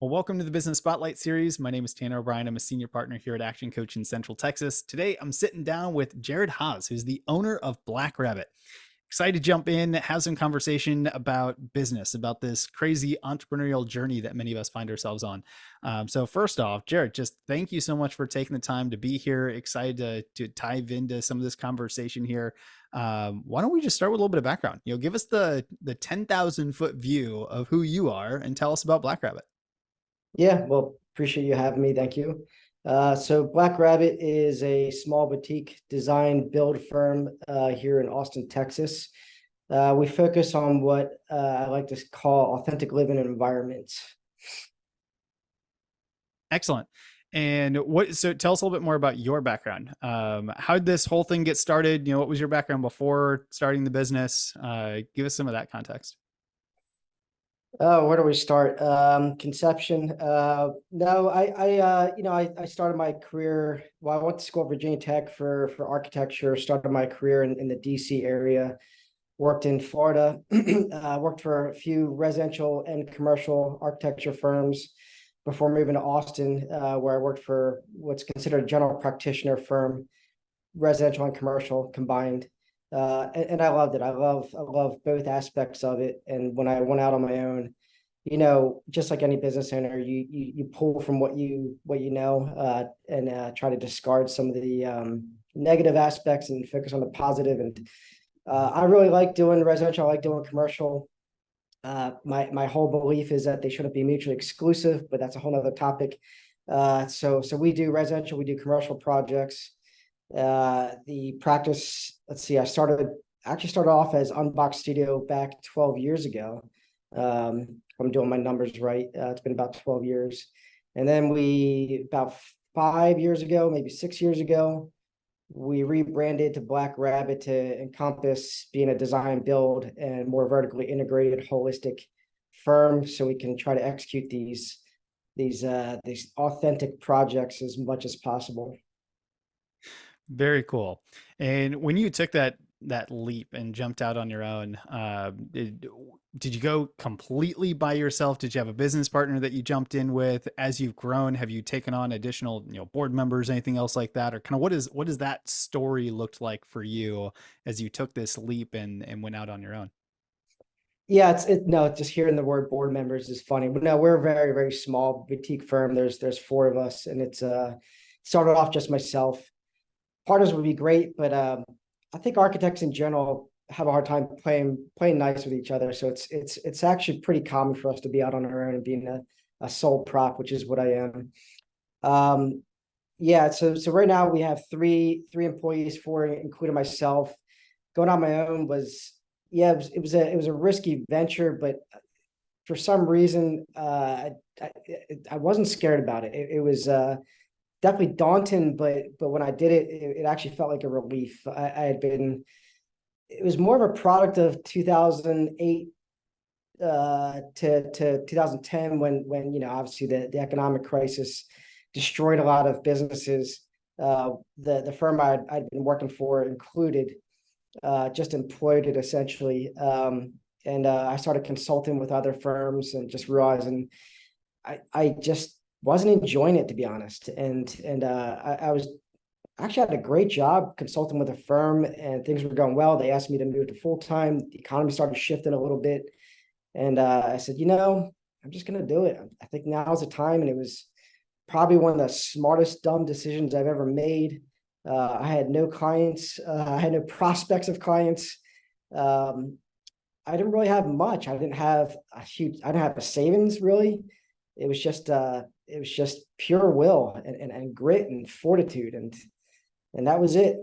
Well, welcome to the Business Spotlight series. My name is Tanner O'Brien. I'm a senior partner here at Action Coach in Central Texas. Today, I'm sitting down with Jared Haas, who's the owner of Black Rabbit. Excited to jump in, have some conversation about business, about this crazy entrepreneurial journey that many of us find ourselves on. So first off, Jared, just thank you so much for taking the time to be here. Excited to dive into some of this conversation here. Why don't we just start with a little bit of background? Give us the 10,000 foot view of who you are and tell us about Black Rabbit. Yeah, well, appreciate you having me. Thank you. So Black Rabbit is a small boutique design build firm here in Austin, Texas. We focus on what I like to call authentic living environments. Excellent. And so tell us a little bit more about your background. How did this whole thing get started? What was your background before starting the business? Give us some of that context. Oh, where do we start? Conception. No, I started my career. Well, I went to school at Virginia Tech for architecture. Started my career in the DC area. Worked in Florida. Worked for a few residential and commercial architecture firms before moving to Austin, where I worked for what's considered a general practitioner firm, residential and commercial combined. And I loved it. I love both aspects of it. And when I went out on my own, just like any business owner, you pull from what you know, and try to discard some of the negative aspects and focus on the positive. And I really like doing residential. I like doing commercial. My whole belief is that they shouldn't be mutually exclusive, but that's a whole other topic. So we do residential, we do commercial projects. The practice, let's see, actually started off as Unbox Studio back 12 years ago. If I'm doing my numbers right. It's been about 12 years. And then about 5 years ago, maybe 6 years ago, we rebranded to Black Rabbit to encompass being a design build and more vertically integrated holistic firm, so we can try to execute these authentic projects as much as possible. Very cool. And when you took that leap and jumped out on your own, did you go completely by yourself? Did you have a business partner that you jumped in with? As you've grown, have you taken on additional, board members, anything else like that? Or kind of what does that story looked like for you as you took this leap and went out on your own? Yeah, no, just hearing the word board members is funny. But no, we're a very, very small boutique firm. There's four of us, and it's started off just myself. Partners would be great, but I think architects in general have a hard time playing nice with each other. So it's actually pretty common for us to be out on our own and being a sole prop, which is what I am. Yeah, so right now we have three employees, four including myself. Going on my own was, yeah, it was a risky venture, but for some reason I wasn't scared about it. It was definitely daunting, but when I did it, it actually felt like a relief. It was more of a product of 2008 to 2010, when obviously the economic crisis destroyed a lot of businesses. The firm I'd been working for included just imploded essentially. And I started consulting with other firms and just realizing I just wasn't enjoying it, to be honest. And I was actually had a great job consulting with a firm, and things were going well. They asked me to move to full time. The economy started shifting a little bit, and I said, I'm just gonna do it. I think now's the time. And it was probably one of the smartest dumb decisions I've ever made. I had no clients. I had no prospects of clients. I didn't really have much. I didn't have a savings really. It was just pure will and grit and fortitude, and that was it.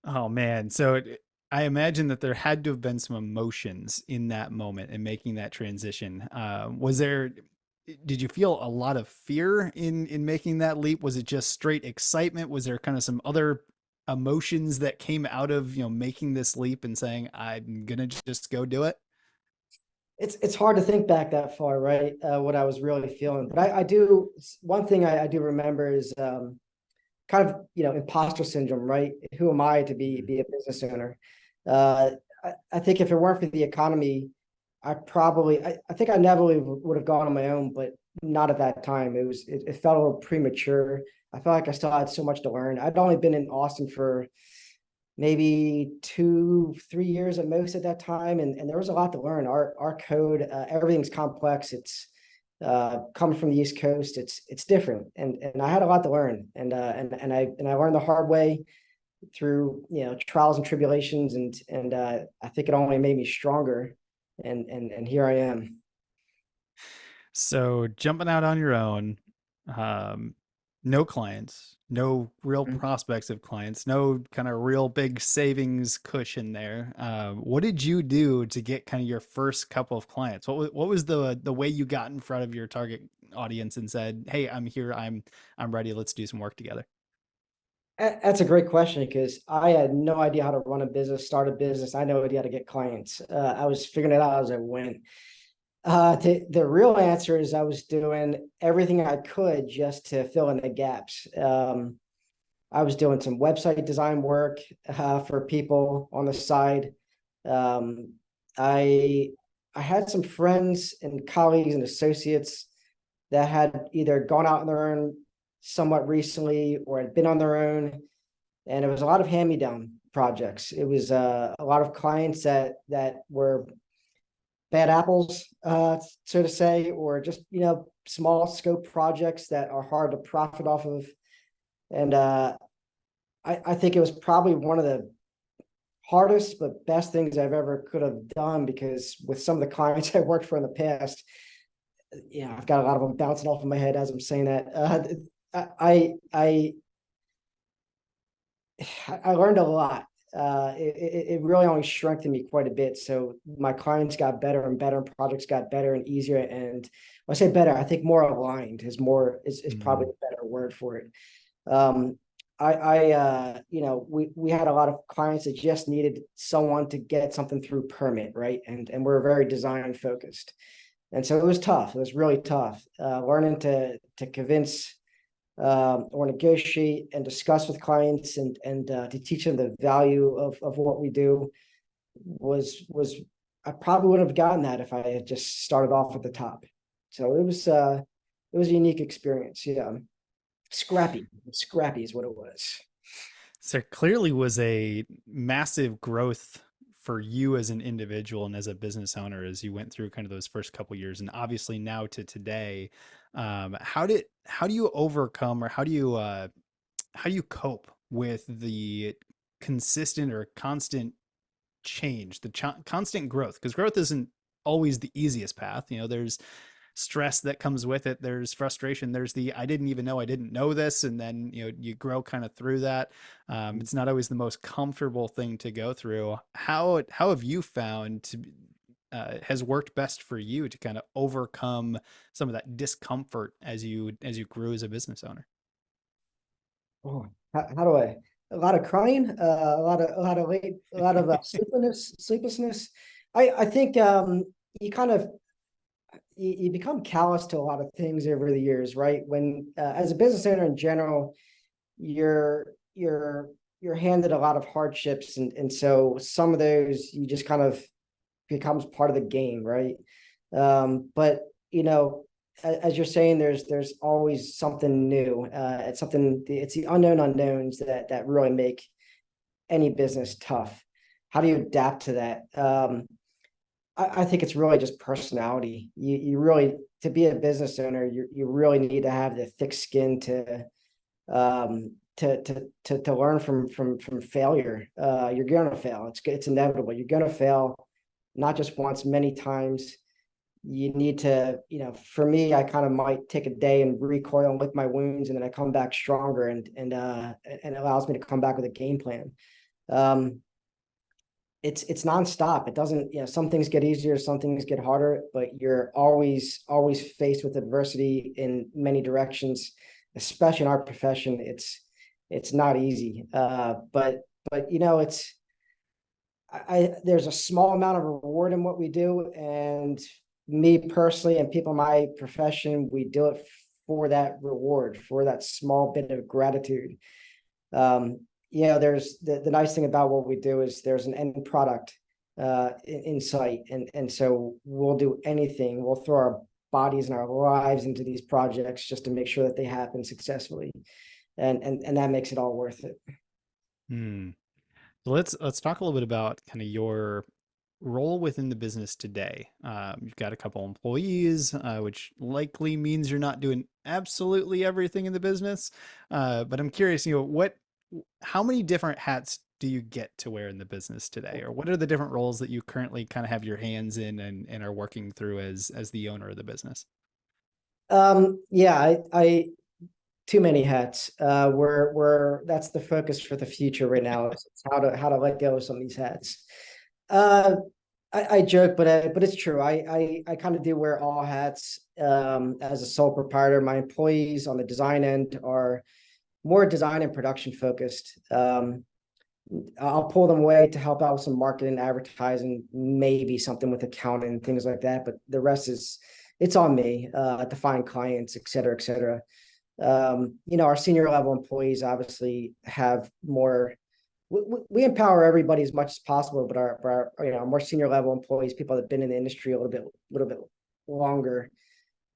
Oh man. So I imagine that there had to have been some emotions in that moment and making that transition. Did you feel a lot of fear in making that leap? Was it just straight excitement? Was there kind of some other emotions that came out of, making this leap and saying, I'm gonna just go do it? It's hard to think back that far, right? What I was really feeling, but I do. One thing I do remember is kind of imposter syndrome, right? Who am I to be a business owner? I think if it weren't for the economy, I think I never would have gone on my own, but not at that time. It felt a little premature. I felt like I still had so much to learn. I'd only been in Austin for maybe 2, 3 years at most at that time, and there was a lot to learn. Our code, everything's complex. It's coming from the East Coast. It's different, and I had a lot to learn, and I learned the hard way through trials and tribulations, and I think it only made me stronger, and here I am. So jumping out on your own, um, no clients, no real prospects of clients, no kind of real big savings cushion there. What did you do to get kind of your first couple of clients? What was the way you got in front of your target audience and said, "Hey, I'm here. I'm ready. Let's do some work together." That's a great question because I had no idea how to run a business, start a business. I had no idea how to get clients. I was figuring it out as I went. The real answer is I was doing everything I could just to fill in the gaps. I was doing some website design work for people on the side. Um, I I had some friends and colleagues and associates that had either gone out on their own somewhat recently or had been on their own, and it was a lot of hand-me-down projects. It was a lot of clients that were bad apples, so to say, or just small scope projects that are hard to profit off of. And I think it was probably one of the hardest but best things I've ever could have done, because with some of the clients I worked for in the past, I've got a lot of them bouncing off of my head as I'm saying that. I I I learned a lot. It really only strengthened me quite a bit. So my clients got better and better, and projects got better and easier. And when I say better, I think more aligned is probably Mm. a better word for it. Um, we had a lot of clients that just needed someone to get something through permit, right? And we're very design focused, and so it was tough. It was really tough learning to convince or negotiate and discuss with clients, and to teach them the value of what we do was I probably wouldn't have gotten that if I had just started off at the top. So it was a unique experience. Yeah, scrappy is what it was. So there clearly was a massive growth for you as an individual and as a business owner as you went through kind of those first couple years, and obviously now to today. How do you overcome, or how do you cope with the consistent or constant change, the constant growth? Because growth isn't always the easiest path. There's stress that comes with it. There's frustration. There's the I didn't even know I didn't know this, and then you grow kind of through that. It's not always the most comfortable thing to go through. How have you found to has worked best for you to kind of overcome some of that discomfort as you grew as a business owner? Oh, how do I? A lot of crying, a lot of sleeplessness. I think you kind of you become callous to a lot of things over the years, right? When as a business owner in general, you're you're you're handed a lot of hardships, and so some of those you just kind of becomes part of the game, right? But as you're saying, there's always something new. It's the unknown unknowns that really make any business tough. How do you adapt to that? I think it's really just personality. You really, to be a business owner, you really need to have the thick skin to learn from failure. You're gonna fail. It's inevitable. You're gonna fail, not just once, many times. You need to, for me, I kind of might take a day and recoil and lick my wounds, and then I come back stronger, and it allows me to come back with a game plan. Um, it's nonstop. It doesn't, some things get easier, some things get harder, but you're always faced with adversity in many directions, especially in our profession. It's not easy. But it's there's a small amount of reward in what we do, and me personally and people in my profession, we do it for that reward, for that small bit of gratitude. There's the nice thing about what we do is there's an end product, in sight. And so we'll do anything. We'll throw our bodies and our lives into these projects just to make sure that they happen successfully. And that makes it all worth it. Hmm. So let's talk a little bit about kind of your role within the business today. You've got a couple employees, which likely means you're not doing absolutely everything in the business. But I'm curious, how many different hats do you get to wear in the business today, or what are the different roles that you currently kind of have your hands in and are working through as the owner of the business? Yeah, I too many hats. We're that's the focus for the future right now. Is how to let go of some of these hats. Uh, I joke, but it's true. I kind of do wear all hats as a sole proprietor. My employees on the design end are more design and production focused. I'll pull them away to help out with some marketing, advertising, maybe something with accounting, things like that. But the rest is it's on me to find clients, et cetera, et cetera. Our senior level employees obviously have more. We empower everybody as much as possible, but our more senior level employees, people that have been in the industry a little bit longer,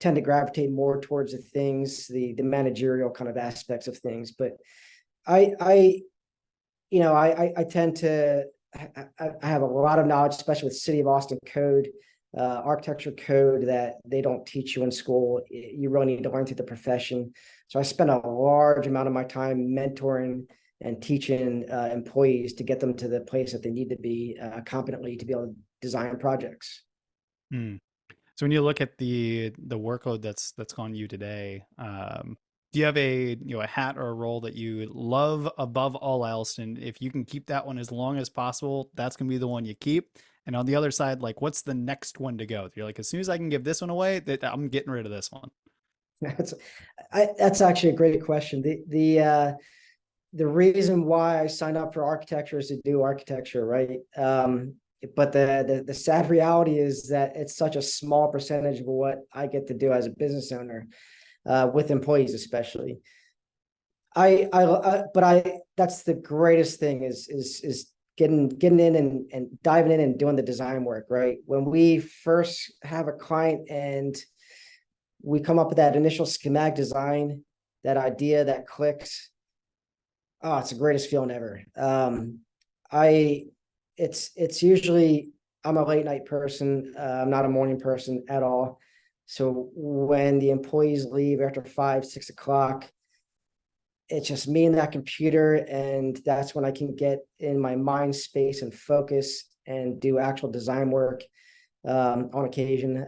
tend to gravitate more towards the managerial kind of aspects of things. But I I tend to I have a lot of knowledge, especially with City of Austin code, architecture code that they don't teach you in school. You really need to learn through the profession. So I spend a large amount of my time mentoring and teaching employees to get them to the place that they need to be competently to be able to design projects. Hmm. So when you look at the workload that's on you today, do you have a hat or a role that you love above all else? And if you can keep that one as long as possible, that's gonna be the one you keep. And on the other side, like what's the next one to go? You're like, as soon as I can give this one away, that I'm getting rid of this one. That's that's actually a great question. The reason why I signed up for architecture is to do architecture, right? But the sad reality is that it's such a small percentage of what I get to do as a business owner, with employees especially. But I that's the greatest thing is getting in and diving in and doing the design work, right? When we first have a client and we come up with that initial schematic design, that idea that clicks. Oh, it's the greatest feeling ever. I it's usually I'm a late night person. I'm not a morning person at all. So when the employees leave after 5, 6 o'clock, it's just me and that computer, and that's when I can get in my mind space and focus and do actual design work on occasion.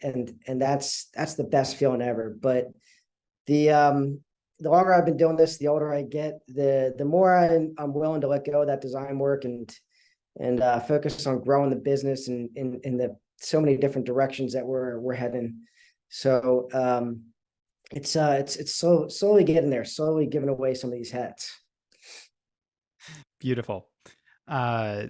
And that's the best feeling ever. But the the longer I've been doing this, the older I get, the more I'm willing to let go of that design work and focus on growing the business and in the so many different directions that we're heading. So it's so slowly getting there, slowly giving away some of these hats. Beautiful. I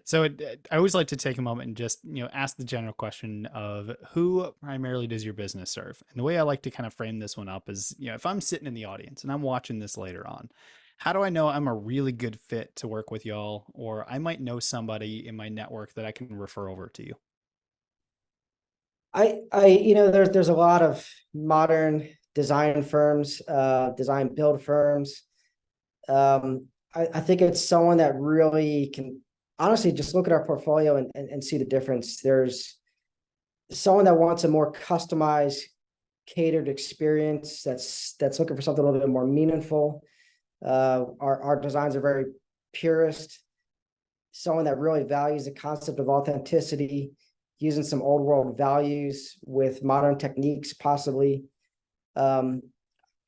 always like to take a moment and just ask the general question of who primarily does your business serve. And the way I like to kind of frame this one up is, if I'm sitting in the audience and I'm watching this later on, how do I know I'm a really good fit to work with y'all, or I might know somebody in my network that I can refer over to you? There's a lot of modern design firms, design build firms. I think it's someone that really can honestly just look at our portfolio and see the difference. There's someone that wants a more customized, catered experience that's looking for something a little bit more meaningful. Our designs are very purist. Someone that really values the concept of authenticity, using some old world values with modern techniques, possibly. Um,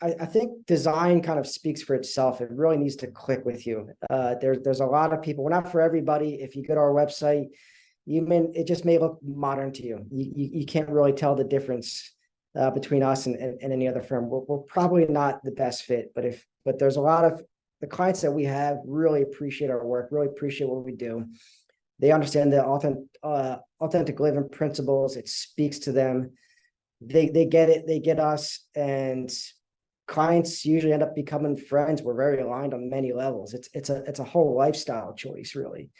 I think design kind of speaks for itself. It really needs to click with you. There's a lot of people. We're not for everybody. If you go to our website, it just may look modern to you. You can't really tell the difference between us and any other firm. We're probably not the best fit, but there's a lot of the clients that we have really appreciate our work, really appreciate what we do. They understand the authentic living principles. It speaks to them. They get it. They get us, and clients usually end up becoming friends. We're very aligned on many levels. It's a whole lifestyle choice, really.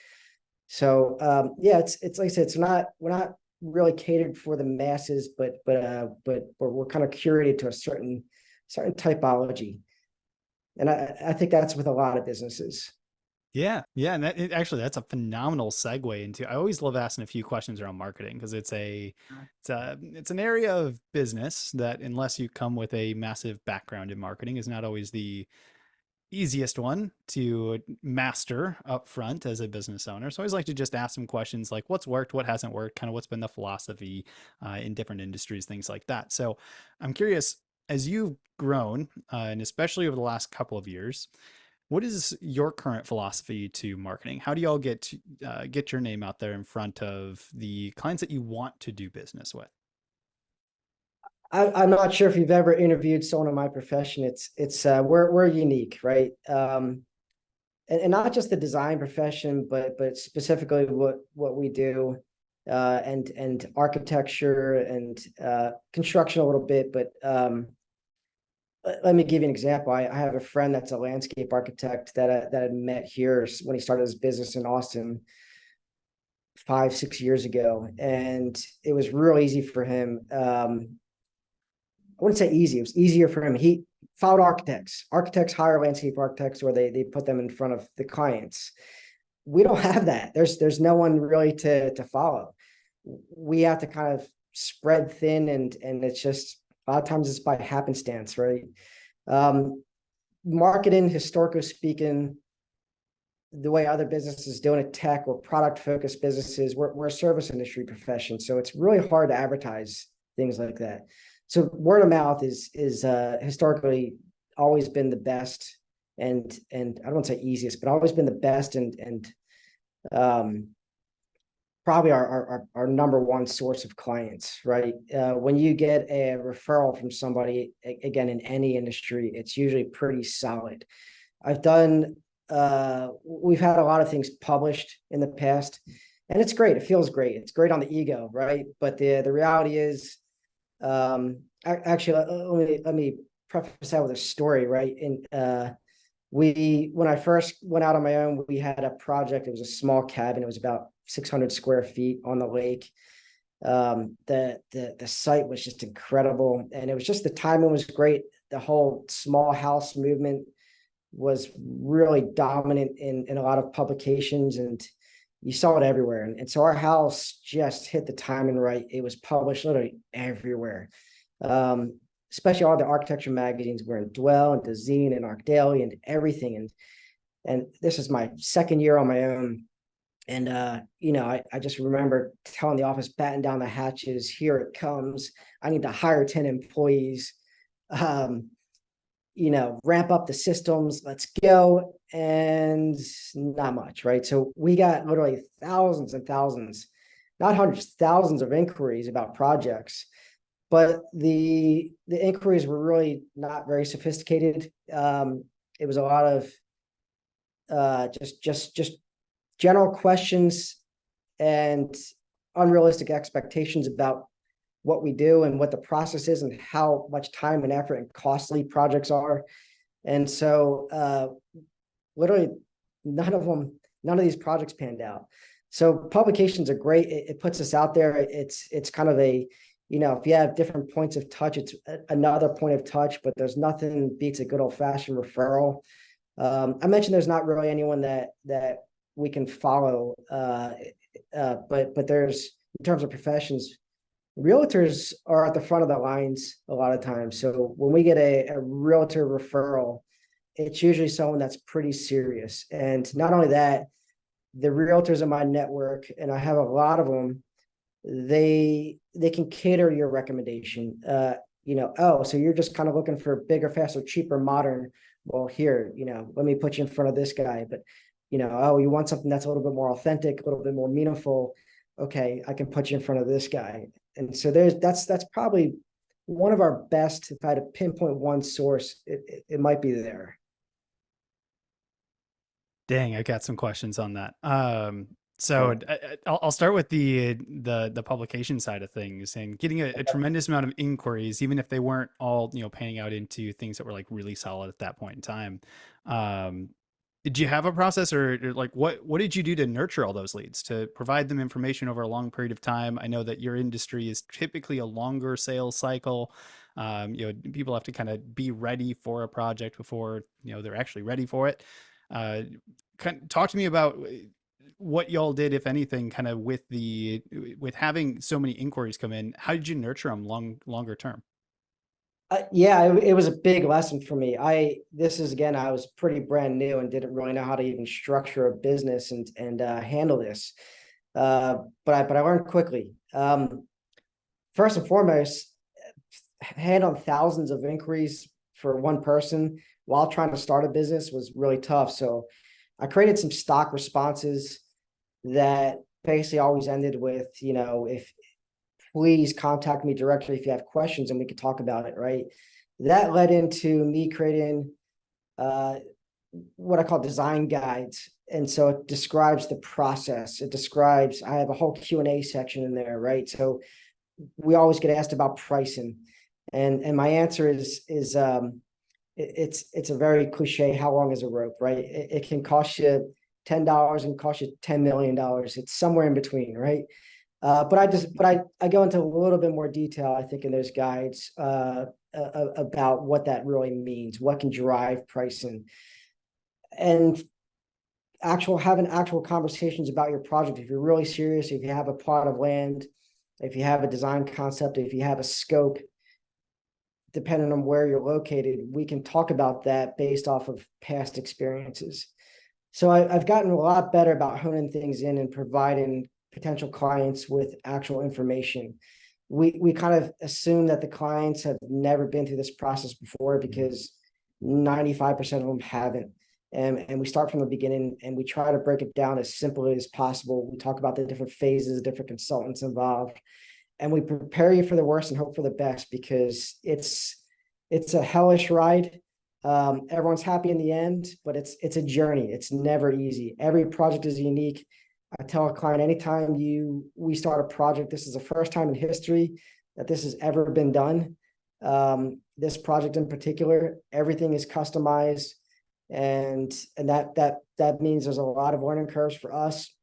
So yeah, it's like I said, it's not we're not really catered for the masses, but we're kind of curated to a certain typology, and I think that's with a lot of businesses. Yeah, yeah, and actually that's a phenomenal segue into. I always love asking a few questions around marketing because it's an area of business that, unless you come with a massive background in marketing, is not always the easiest one to master up front as a business owner. So I always like to just ask some questions like what's worked, what hasn't worked, kind of what's been the philosophy in different industries, things like that. So I'm curious, as you've grown, and especially over the last couple of years, what is your current philosophy to marketing? How do y'all get your name out there in front of the clients that you want to do business with? I'm not sure if you've ever interviewed someone in my profession. It's we're unique, right? And not just the design profession, but specifically what we do, and architecture and construction a little bit. But let me give you an example. I have a friend that's a landscape architect that I met here when he started his business in Austin 5 6 years ago, and it was real easy for him. I wouldn't say easy. It was easier for him. He followed architects. Architects hire landscape architects, or they put them in front of the clients. We don't have that. There's no one really to follow. We have to kind of spread thin, and it's just a lot of times it's by happenstance, right? Um, Marketing, historically speaking, the way other businesses doing it, tech or product focused businesses, we're a service industry profession, so it's really hard to advertise things like that. So word of mouth is historically always been the best, and I don't want to say easiest, but always been the best, and um, probably our number one source of clients, right? When you get a referral from somebody, again, in any industry, it's usually pretty solid. I've done we've had a lot of things published in the past, and it's great. It feels great. It's great on the ego, right? But the reality is, actually, let me preface that with a story, right? And we when I first went out on my own, we had a project. It was a small cabin. It was about 600 square feet on the lake. The site was just incredible, and it was just the timing was great. The whole small house movement was really dominant in a lot of publications, and you saw it everywhere. And so our house just hit the timing right. It was published literally everywhere. Um, Especially all the architecture magazines were in Dwell and Dezeen and Arc Daily and everything. And this is my second year on my own. And I just remember telling the office, batten down the hatches, here it comes. I need to hire 10 employees. Um, ramp up the systems, let's go. And not much, right? So we got literally thousands and thousands, not hundreds, thousands of inquiries about projects. But the inquiries were really not very sophisticated. It was a lot of just general questions and unrealistic expectations about what we do and what the process is and how much time and effort and costly projects are. And so literally none of these projects panned out. So publications are great. It puts us out there. It's kind of a, if you have different points of touch, it's another point of touch, but there's nothing beats a good old fashioned referral. I mentioned there's not really anyone that we can follow, but there's, in terms of professions, realtors are at the front of the lines a lot of times. So when we get a realtor referral, it's usually someone that's pretty serious. And not only that, the realtors in my network, and I have a lot of them, they can cater your recommendation. Oh, so you're just kind of looking for bigger, faster, cheaper, modern. Well, here, let me put you in front of this guy. But oh, you want something that's a little bit more authentic, a little bit more meaningful. Okay, I can put you in front of this guy. And so that's probably one of our best. If I had to pinpoint one source, it might be there. Dang, I got some questions on that. So Yeah. I'll start with the publication side of things and getting a tremendous amount of inquiries, even if they weren't all panning out into things that were like really solid at that point in time. Um, Did you have a process, or like what did you do to nurture all those leads, to provide them information over a long period of time? I know that your industry is typically a longer sales cycle. People have to kind of be ready for a project before they're actually ready for it. Uh, Talk to me about what y'all did, if anything, kind of with having so many inquiries come in. How did you nurture them longer term? Yeah, it was a big lesson for me. This is again, I was pretty brand new and didn't really know how to even structure a business and handle this. But I learned quickly. First and foremost, handling thousands of inquiries for one person while trying to start a business was really tough. So I created some stock responses that basically always ended with, if please contact me directly if you have questions and we could talk about it, right? That led into me creating uh, what I call design guides. And so it describes the process. I have a whole Q&A section in there, right? So we always get asked about pricing. And my answer is it's a very cliche, how long is a rope, right? It can cost you $10 and cost you $10 million. It's somewhere in between, right? But I go into a little bit more detail, I think, in those guides about what that really means, what can drive pricing, and having actual conversations about your project. If you're really serious, if you have a plot of land, if you have a design concept, if you have a scope, depending on where you're located, we can talk about that based off of past experiences. So I've gotten a lot better about honing things in and providing potential clients with actual information. We kind of assume that the clients have never been through this process before because 95% of them haven't. And we start from the beginning and we try to break it down as simply as possible. We talk about the different phases, different consultants involved, and we prepare you for the worst and hope for the best, because it's a hellish ride. Everyone's happy in the end, but it's a journey. It's never easy. Every project is unique. I tell a client, anytime we start a project, this is the first time in history that this has ever been done. This project in particular, everything is customized, and that means there's a lot of learning curves for us.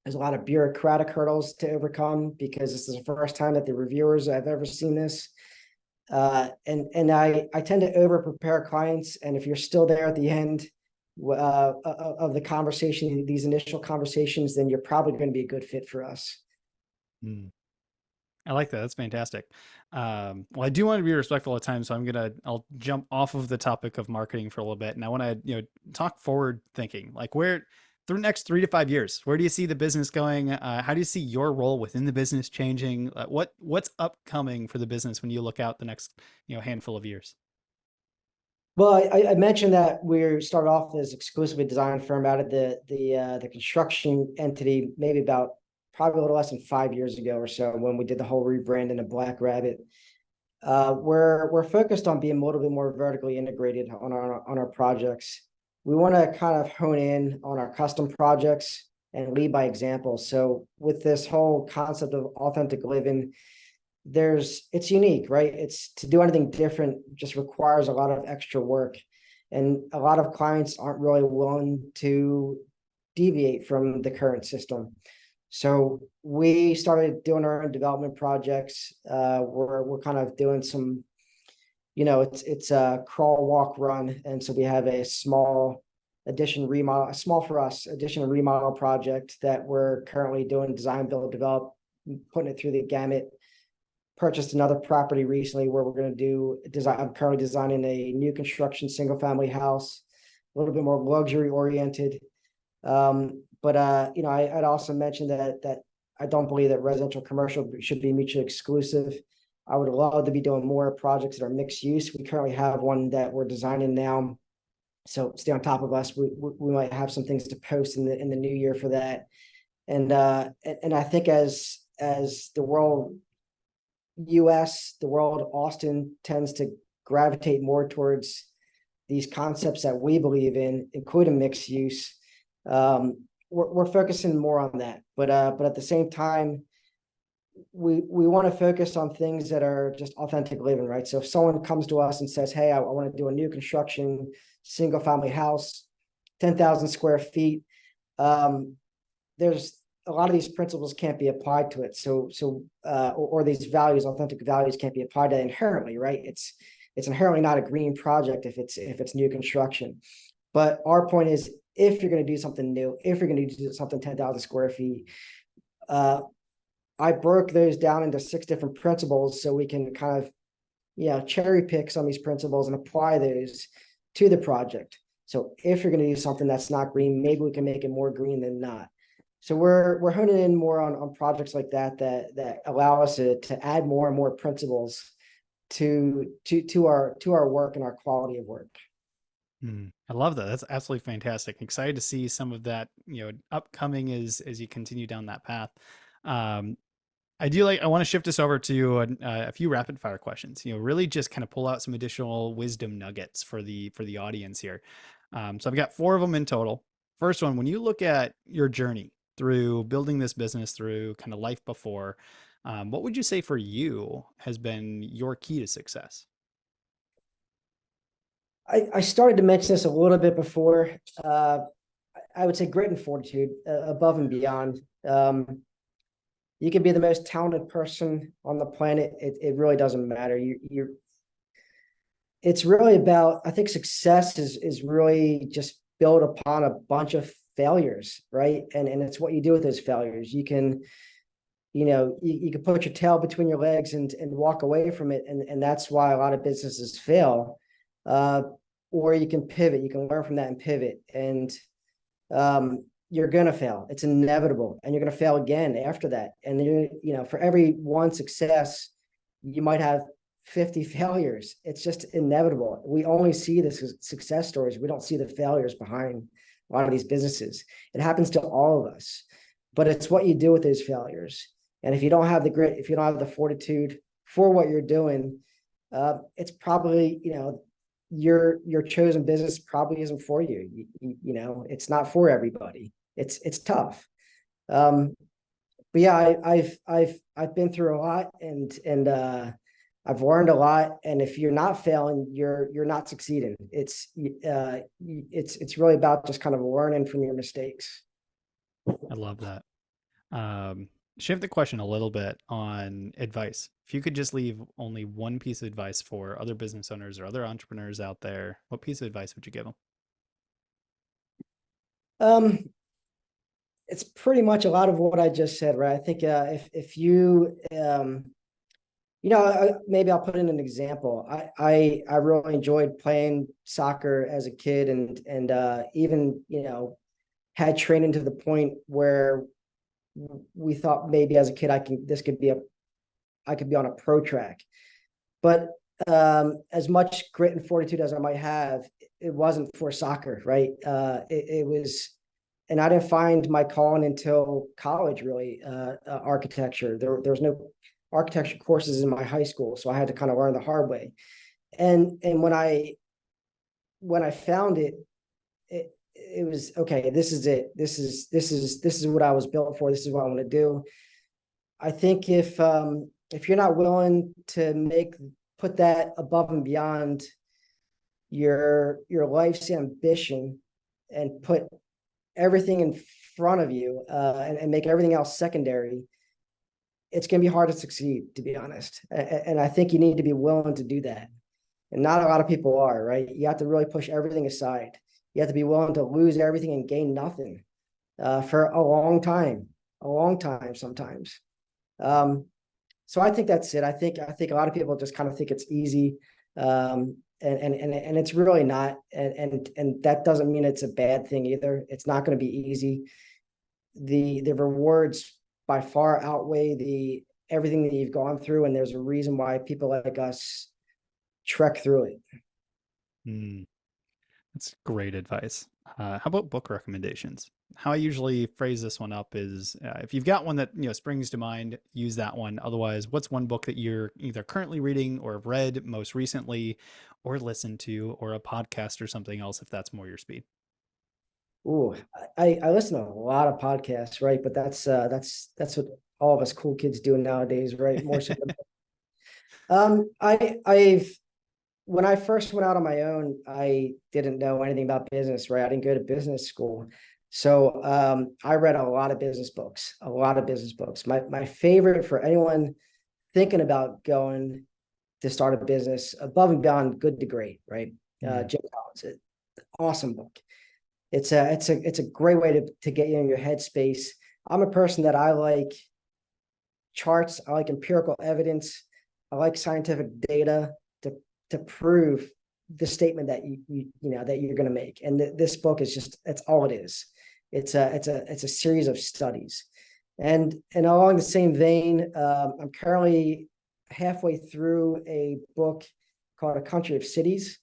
There's a lot of bureaucratic hurdles to overcome because this is the first time that the reviewers have ever seen this. And I tend to over prepare clients. And if you're still there at the end of the conversation, these initial conversations, then you're probably going to be a good fit for us. Mm. I like that. That's fantastic. Well, I do want to be respectful of time, so I'll jump off of the topic of marketing for a little bit, and I want to talk forward thinking, like where through the next 3 to 5 years, where do you see the business going? How do you see your role within the business changing? What's upcoming for the business when you look out the next handful of years? Well, I mentioned that we started off as exclusively design firm out of the construction entity, maybe about probably a little less than 5 years ago or so, when we did the whole rebrand into Black Rabbit. We're focused on being a little bit more vertically integrated on our projects. We want to kind of hone in on our custom projects and lead by example. So with this whole concept of authentic living, it's unique, right? It's to do anything different just requires a lot of extra work, and a lot of clients aren't really willing to deviate from the current system. So we started doing our own development projects. We're kind of doing some, it's a crawl, walk, run, and so we have a small small for us addition and remodel project that we're currently doing design, build, develop, putting it through the gamut. Purchased another property recently where we're going to do design. I'm currently designing a new construction single family house, a little bit more luxury oriented. But I'd also mentioned that I don't believe that residential commercial should be mutually exclusive. I would love to be doing more projects that are mixed use. We currently have one that we're designing now, so stay on top of us. We might have some things to post in the new year for that. And I think as the world Austin tends to gravitate more towards these concepts that we believe in, including mixed use. We're focusing more on that, but at the same time, we want to focus on things that are just authentic living, right? So if someone comes to us and says, "Hey, I want to do a new construction single family house," 10,000 square feet, there's a lot of these principles can't be applied to it. Or these values, authentic values, can't be applied to it inherently, right? It's inherently not a green project if it's new construction. But our point is, if you're going to do something new, if you're going to do something 10,000 square feet, I broke those down into 6 different principles so we can kind of, cherry pick some of these principles and apply those to the project. So if you're going to do something that's not green, maybe we can make it more green than not. So we're honing in more on projects like that allow us to add more and more principles to our work and our quality of work. I love that. That's absolutely fantastic. Excited to see some of that, upcoming as you continue down that path. Um, I want to shift us over to a few rapid fire questions, really just kind of pull out some additional wisdom nuggets for the audience here. So I've got 4 of them in total. First one, when you look at your journey through building this business, through kind of life before, what would you say for you has been your key to success? I started to mention this a little bit before. I would say grit and fortitude, above and beyond. You can be the most talented person on the planet. It really doesn't matter. It's really about, I think success is really just built upon a bunch of failures, right? And it's what you do with those failures. You can, you can put your tail between your legs and walk away from it. And that's why a lot of businesses fail. Or you can pivot, you can learn from that and pivot. And you're gonna fail. It's inevitable, and you're gonna fail again after that. And for every one success, you might have 50 failures. It's just inevitable. We only see the success stories. We don't see the failures behind a lot of these businesses. It happens to all of us, but it's what you do with those failures. And if you don't have the grit, if you don't have the fortitude for what you're doing, it's probably, your chosen business probably isn't for you. It's not for everybody. It's tough. But yeah, I've been through a lot, and I've learned a lot. And if you're not failing, you're not succeeding. It's really about just kind of learning from your mistakes. I love that. Shift the question a little bit on advice. If you could just leave only one piece of advice for other business owners or other entrepreneurs out there, what piece of advice would you give them? Um, it's pretty much a lot of what I just said, right? I think if you maybe I'll put in an example. I really enjoyed playing soccer as a kid, and even had training to the point where we thought maybe as a kid I could be on a pro track. But as much grit and fortitude as I might have, it wasn't for soccer, right? It was, and I didn't find my calling until college, really. Architecture. There was no architecture courses in my high school, so I had to kind of learn the hard way. And when I found it, it was okay. This is it. This is what I was built for. This is what I want to do. I think if you're not willing to put that above and beyond your life's ambition and put everything in front of you, and make everything else secondary, it's going to be hard to succeed, to be honest. And I think you need to be willing to do that. And not a lot of people are, right? You have to really push everything aside. You have to be willing to lose everything and gain nothing for a long time sometimes. So I think that's it. I think a lot of people just kind of think it's easy, and it's really not. And that doesn't mean it's a bad thing either. It's not going to be easy. The rewards by far outweigh everything that you've gone through, and there's a reason why people like us trek through it. Mm, that's great advice. How about book recommendations? How I usually phrase this one up is if you've got one that springs to mind, use that one. Otherwise, what's one book that you're either currently reading or have read most recently, or listened to, or a podcast or something else if that's more your speed? Ooh, I listen to a lot of podcasts, right? But that's what all of us cool kids do nowadays, right? More so. I've when I first went out on my own, I didn't know anything about business, right? I didn't go to business school. So I read a lot of business books, a lot of business books. My favorite for anyone thinking about going to start a business, Above and Beyond Good to Great, right? Mm. Jim Collins, awesome book. It's a great way to get you in your headspace. I'm a person that I like charts, I like empirical evidence, I like scientific data to prove the statement that that you're going to make. And this book is just, that's all it is. It's a series of studies. And along the same vein, I'm currently halfway through a book called A Country of Cities.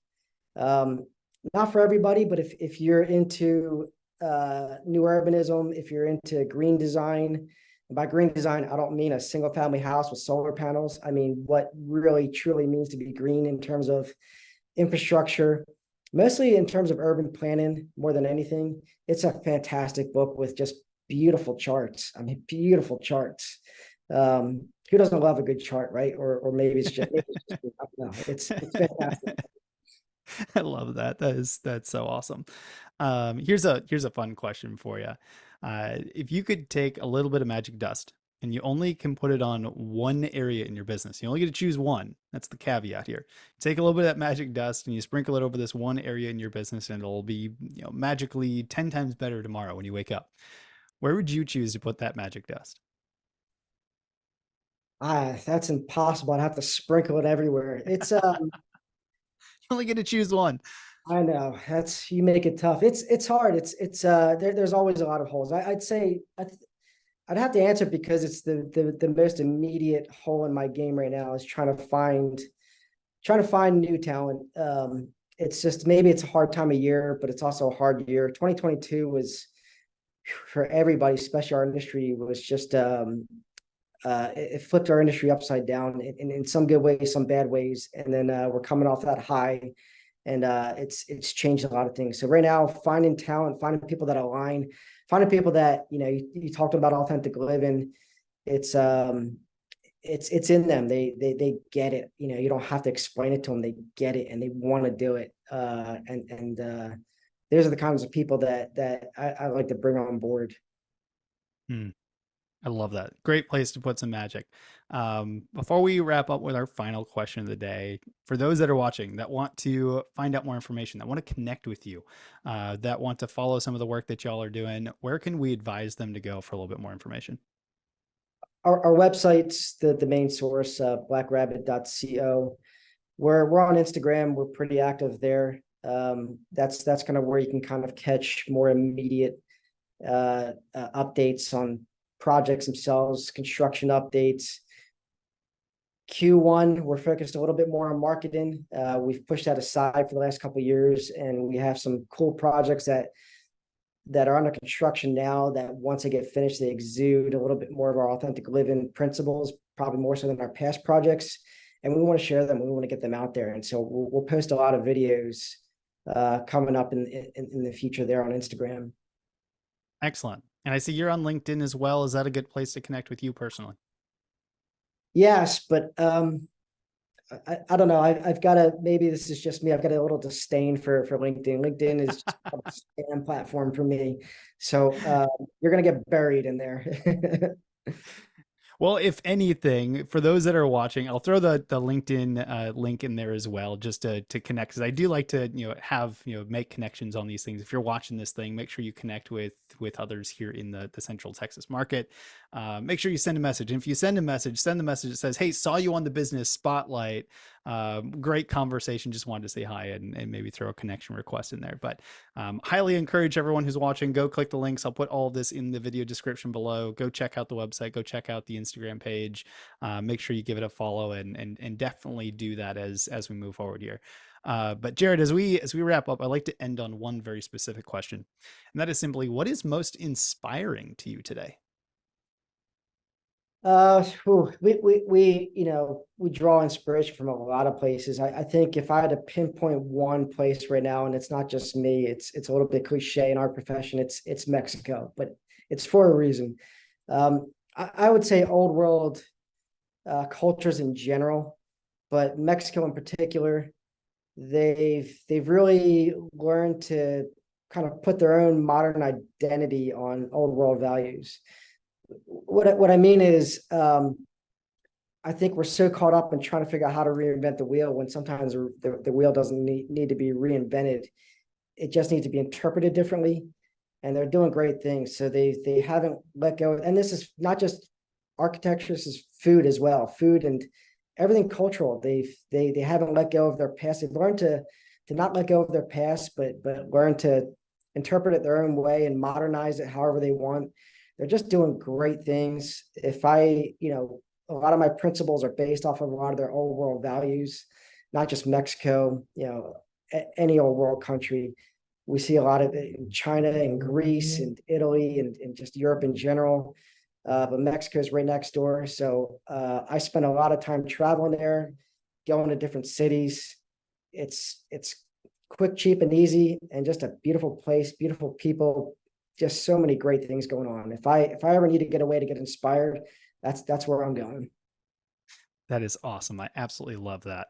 Um, Not for everybody, but if you're into new urbanism, if you're into green design, and by green design, I don't mean a single family house with solar panels. I mean what really truly means to be green in terms of infrastructure, mostly in terms of urban planning more than anything. It's a fantastic book with just beautiful charts. I mean, beautiful charts. Who doesn't love a good chart, right? Or maybe it's just I don't know. It's fantastic. I love that. That's so awesome. Here's a fun question for you. If you could take a little bit of magic dust and you only can put it on one area in your business, you only get to choose one. That's the caveat here. Take a little bit of that magic dust and you sprinkle it over this one area in your business, and it'll be, magically 10 times better tomorrow when you wake up. Where would you choose to put that magic dust? That's impossible. I'd have to sprinkle it everywhere. You only get to choose one. I know that's, you make it tough. It's hard. There's always a lot of holes. I'd say I'd have to answer because it's the most immediate hole in my game right now is trying to find new talent. It's just, maybe it's a hard time of year, but it's also a hard year. 2022 was, for everybody, especially our industry, was just it flipped our industry upside down in some good ways, some bad ways, and then we're coming off that high, and it's changed a lot of things. So right now, finding talent, finding people that align, finding people that you talked about authentic living. It's it's in them. They get it. You don't have to explain it to them. They get it and they want to do it. And those are the kinds of people that I like to bring on board. Hmm. I love that. Great place to put some magic. Before we wrap up with our final question of the day, for those that are watching that want to find out more information, that want to connect with you, that want to follow some of the work that y'all are doing, where can we advise them to go for a little bit more information? Our website's the main source, blackrabbit.co. We're on Instagram. We're pretty active there. That's kind of where you can kind of catch more immediate updates on projects themselves, construction updates. Q1, we're focused a little bit more on marketing. We've pushed that aside for the last couple of years, and we have some cool projects that are under construction now that once they get finished, they exude a little bit more of our authentic living principles, probably more so than our past projects. And we want to share them. We want to get them out there. And so we'll post a lot of videos coming up in the future there on Instagram. Excellent. And I see you're on LinkedIn as well. Is that a good place to connect with you personally? Yes, but I don't know. I've got a, maybe this is just me. I've got a little disdain for LinkedIn. LinkedIn is just a spam platform for me. So you're gonna get buried in there. Well, if anything, for those that are watching, I'll throw the LinkedIn link in there as well, just to connect, because I do like to have make connections on these things. If you're watching this thing, make sure you connect with others here in the Central Texas market. Make sure you send a message, and if you send the message that says, "Hey, saw you on the business spotlight. Great conversation. Just wanted to say hi," and maybe throw a connection request in there. But highly encourage everyone who's watching, go click the links. I'll put all of this in the video description below. Go check out the website, go check out the Instagram page. Make sure you give it a follow, and definitely do that as we move forward here. But Jared, as we wrap up, I like to end on one very specific question, and that is simply, what is most inspiring to you today? We draw inspiration from a lot of places. I think if I had to pinpoint one place right now, and it's not just me, it's a little bit cliche in our profession, it's Mexico, but it's for a reason. I would say old world cultures in general, but Mexico in particular. they've really learned to kind of put their own modern identity on old world values. What I mean is, I think we're so caught up in trying to figure out how to reinvent the wheel when sometimes the wheel doesn't need to be reinvented. It just needs to be interpreted differently, and they're doing great things. So they haven't let go. And this is not just architecture; this is food as well. Food and everything cultural. They haven't let go of their past. They've learned to not let go of their past, but learn to interpret it their own way and modernize it however they want. They're just doing great things. If I, a lot of my principles are based off of a lot of their old world values, not just Mexico, any old world country. We see a lot of it in China and Greece and Italy and just Europe in general. But Mexico is right next door. So I spend a lot of time traveling there, going to different cities. It's quick, cheap, and easy, and just a beautiful place, beautiful people, just so many great things going on. If I ever need to get away to get inspired, that's where I'm going. That is awesome. I absolutely love that.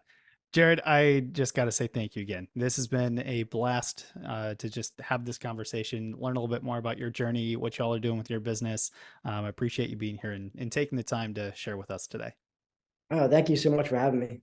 Jared, I just got to say thank you again. This has been a blast to just have this conversation, learn a little bit more about your journey, what y'all are doing with your business. I appreciate you being here and taking the time to share with us today. Oh, thank you so much for having me.